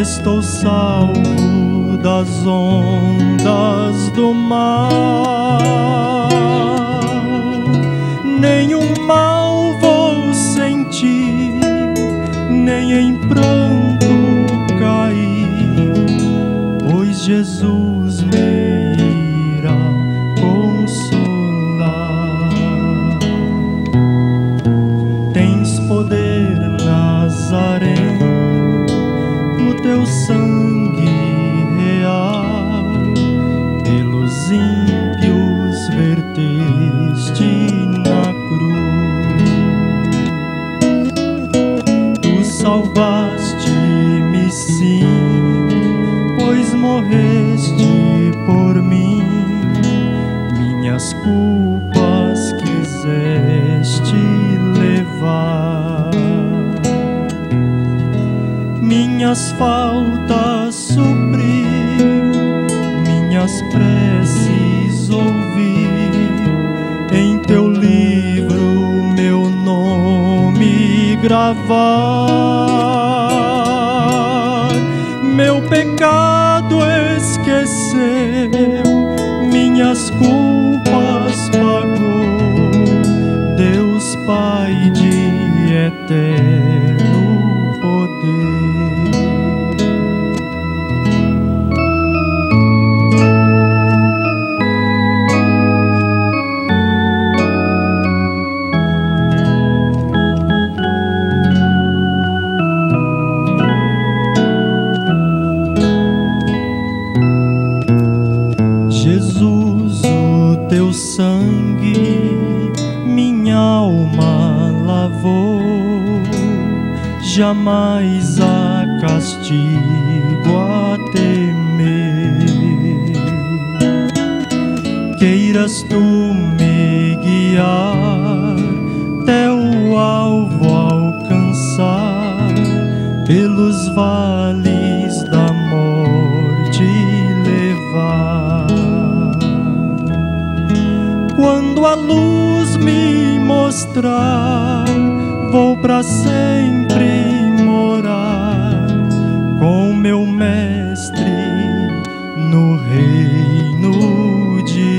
estou salvo das ondas do mal. Nenhum mal vou sentir, nem em pranto cair, pois Jesus me irá consolar. minhas culpas quiseste levar, minhas faltas suprir, minhas preces ouvir, em teu livro meu nome gravar, meu pecado esqueceu, minhas culpas pagou, Deus Pai de eterno poder. Jesus, o teu sangue minha alma lavou, jamais a castigo a temer. Queiras tu me guiar, teu alvo alcançar, pelos vales da morte levar. Quando a luz me mostrar, vou para sempre morar com meu mestre no reino de